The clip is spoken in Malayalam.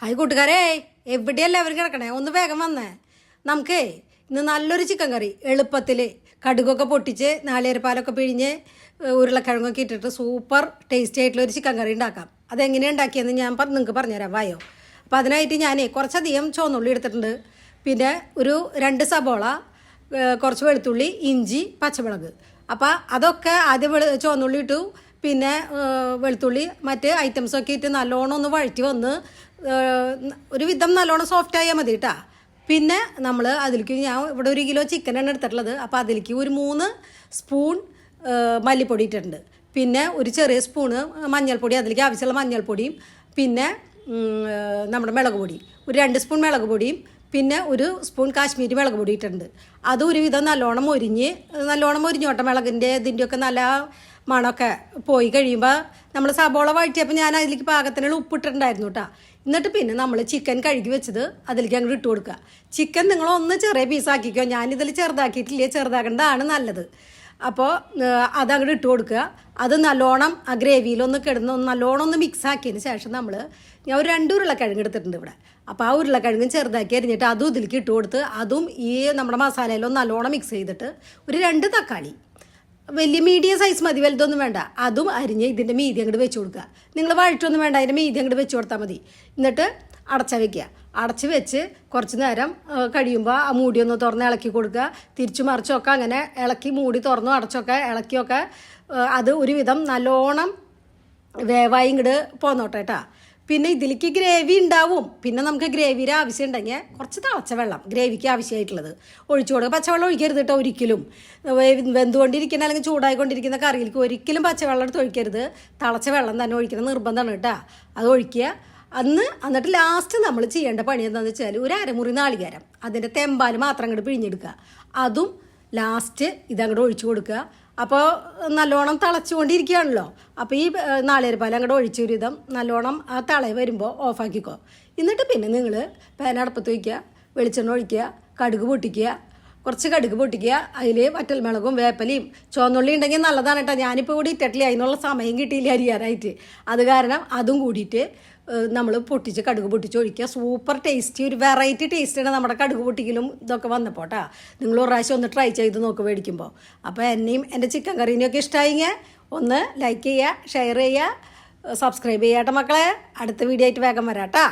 ഹായ് കൂട്ടുകാരെ, എവിടെയല്ല അവർ കിടക്കണേ, ഒന്ന് വേഗം വന്നേ. നമുക്ക് ഇന്ന് നല്ലൊരു ചിക്കൻ കറി എളുപ്പത്തിൽ കടുകൊക്കെ പൊട്ടിച്ച് നാളികേരപ്പാലൊക്കെ പിഴിഞ്ഞ് ഉരുളക്കിഴങ്ങൊക്കെ ഇട്ടിട്ട് സൂപ്പർ ടേസ്റ്റി ആയിട്ടുള്ള ഒരു ചിക്കൻ കറി ഉണ്ടാക്കാം. അതെങ്ങനെയാണ് ഉണ്ടാക്കിയെന്ന് ഞാൻ നിങ്ങൾക്ക് പറഞ്ഞുതരാം, വായോ. അപ്പോൾ അതിനായിട്ട് ഞാൻ കുറച്ചധികം ചുവന്നുള്ളി എടുത്തിട്ടുണ്ട്. പിന്നെ ഒരു 2 സബോള, കുറച്ച് വെളുത്തുള്ളി, ഇഞ്ചി, പച്ചമുളക്. അപ്പോൾ അതൊക്കെ ആദ്യം ചുവന്നുള്ളി ഇട്ടു, പിന്നെ വെളുത്തുള്ളി മറ്റ് ഐറ്റംസൊക്കെ ഇട്ട് നല്ലോണം ഒന്ന് വഴറ്റി വന്ന് ഒരു വിധം നല്ലോണം സോഫ്റ്റ് ആയാൽ മതി കേട്ടോ. പിന്നെ നമ്മൾ അതിലേക്ക് ഞാൻ ഇവിടെ 1 കിലോ ചിക്കനാണ് എടുത്തിട്ടുള്ളത്. അപ്പോൾ അതിലേക്ക് ഒരു 3 സ്പൂൺ മല്ലിപ്പൊടി ഇട്ടിട്ടുണ്ട്. പിന്നെ ഒരു ചെറിയ സ്പൂണ് മഞ്ഞൾപ്പൊടി, അതിലേക്ക് ആവശ്യമുള്ള മഞ്ഞൾപ്പൊടിയും, പിന്നെ നമ്മുടെ മുളക് പൊടി ഒരു 2 സ്പൂൺ മുളക് പൊടിയും, പിന്നെ 1 സ്പൂൺ കാശ്മീരി മുളക് പൊടി ഇട്ടിട്ടുണ്ട്. അത് ഒരുവിധം നല്ലോണം മൊരിഞ്ഞോട്ടെ. മുളകിൻ്റെ ഇതിൻ്റെയൊക്കെ നല്ല മണമൊക്കെ പോയി കഴിയുമ്പോൾ നമ്മൾ സബോള വഴറ്റിയപ്പോൾ ഞാൻ അതിലേക്ക് പാകത്തിനുള്ള ഉപ്പിട്ടിട്ടുണ്ടായിരുന്നു കേട്ടോ. എന്നിട്ട് പിന്നെ നമ്മൾ ചിക്കൻ കഴുകി വെച്ചത് അതിലേക്ക് അങ്ങോട്ട് ഇട്ട് കൊടുക്കുക. ചിക്കൻ നിങ്ങളൊന്ന് ചെറിയ പീസാക്കിക്കോ, ഞാനിതിൽ ചെറുതാക്കിയിട്ടില്ലേ, ചെറുതാക്കേണ്ടതാണ് നല്ലത്. അപ്പോൾ അതങ്ങോട്ട് ഇട്ട് കൊടുക്കുക. അത് നല്ലോണം ആ ഗ്രേവിയിലൊന്ന് കിടന്ന് നല്ലോണം ഒന്ന് മിക്സ് ആക്കിയതിന് ശേഷം ഞാൻ ഒരു 2 ഉരുളക്കിഴങ്ങ് എടുത്തിട്ടുണ്ട് ഇവിടെ. അപ്പോൾ ആ ഉരുളക്കിഴങ്ങും ചെറുതാക്കി അരിഞ്ഞിട്ട് അതും ഇതിലേക്ക് ഇട്ട് കൊടുത്ത് അതും ഈ നമ്മുടെ മസാലയിലൊന്ന് നല്ലോണം മിക്സ് ചെയ്തിട്ട് ഒരു 2 തക്കാളി, വലിയ മീഡിയം സൈസ് മതി, വലുതൊന്നും വേണ്ട, അതും അരിഞ്ഞ് ഇതിൻ്റെ മീതി അങ്ങോട്ട് വെച്ച് കൊടുക്കുക. നിങ്ങൾ വഴറ്റൊന്നും വേണ്ട, അതിൻ്റെ മീതി അങ്ങോട്ട് വെച്ച് കൊടുത്താൽ മതി. എന്നിട്ട് അടച്ച് വെച്ച് കുറച്ച് നേരം കഴിയുമ്പോൾ ആ മൂടിയൊന്ന് തുറന്ന് ഇളക്കി കൊടുക്കുക. തിരിച്ചു മറിച്ചൊക്കെ അങ്ങനെ ഇളക്കി മൂടി തുറന്നു അടച്ചൊക്കെ ഇളക്കിയൊക്കെ അത് ഒരുവിധം നല്ലോണം വേവായി ഇങ്ങോട്ട് പോന്നോട്ടെ കേട്ടോ. പിന്നെ ഇതിലേക്ക് ഗ്രേവി ഉണ്ടാവും. പിന്നെ നമുക്ക് ഗ്രേവിയുടെ ആവശ്യം ഉണ്ടെങ്കിൽ കുറച്ച് തിളച്ച വെള്ളം, ഗ്രേവിക്ക് ആവശ്യമായിട്ടുള്ളത് ഒഴിച്ചു കൊടുക്കുക. പച്ചവെള്ളം ഒഴിക്കരുത് കേട്ടോ ഒരിക്കലും. വെന്തുകൊണ്ടിരിക്കുന്ന അല്ലെങ്കിൽ ചൂടായിക്കൊണ്ടിരിക്കുന്ന കറിയിലേക്ക് ഒരിക്കലും പച്ചവെള്ളം എടുത്ത് ഒഴിക്കരുത്. തിളച്ച വെള്ളം തന്നെ ഒഴിക്കണം, നിർബന്ധമാണ് കേട്ടോ. അത് ഒഴിക്കുക. എന്നിട്ട് ലാസ്റ്റ് നമ്മൾ ചെയ്യേണ്ട പണി എന്താണെന്ന് വെച്ചാൽ ഒരു അരമുറി നാളികേരം, അതിൻ്റെ തെമ്പാൽ മാത്രം അങ്ങോട്ട് പിഴിഞ്ഞെടുക്കുക. അതും ലാസ്റ്റ് ഇതങ്ങോട്ട് ഒഴിച്ചു കൊടുക്കുക. അപ്പോൾ നല്ലോണം തിളച്ചുകൊണ്ടിരിക്കുകയാണല്ലോ. അപ്പോൾ ഈ നാളികേരപ്പാൽ അങ്ങോട്ട് ഒഴിച്ചൊരു വിധം നല്ലോണം ആ തിള വരുമ്പോൾ ഓഫാക്കിക്കോ. എന്നിട്ട് പിന്നെ നിങ്ങൾ പാൻ അടുപ്പത്ത് വയ്ക്കുക, വെളിച്ചെണ്ണ ഒഴിക്കുക, കുറച്ച് കടുക് പൊട്ടിക്കുക. അതിൽ വറ്റൽമുളകും വേപ്പലയും ചുവന്നുള്ളി ഉണ്ടെങ്കിൽ നല്ലതാണ് കേട്ടോ. ഞാനിപ്പോൾ കൂടി ഇട്ടിട്ടില്ല, അതിനുള്ള സമയം കിട്ടിയില്ല അരിയാനായിട്ട്. അത് കാരണം അതും കൂടിയിട്ട് നമ്മൾ കടുക് പൊട്ടിച്ച് ഒഴിക്കുക. സൂപ്പർ ടേസ്റ്റി, ഒരു വെറൈറ്റി ടേസ്റ്റാണ് നമ്മുടെ കടുക് പൊട്ടിക്കലും ഇതൊക്കെ വന്നപ്പോൾ കേട്ടോ. നിങ്ങൾ ഒരു പ്രാവശ്യം ഒന്ന് ട്രൈ ചെയ്ത് നോക്ക് മേടിക്കുമ്പോൾ. അപ്പോൾ എന്നെയും എൻ്റെ ചിക്കൻ കറീനെയൊക്കെ ഇഷ്ടമായെങ്കിൽ ഒന്ന് ലൈക്ക് ചെയ്യുക, ഷെയർ ചെയ്യുക, സബ്സ്ക്രൈബ് ചെയ്യാട്ടെ മക്കളെ. അടുത്ത വീഡിയോ ആയിട്ട് വേഗം വരാം കേട്ടോ.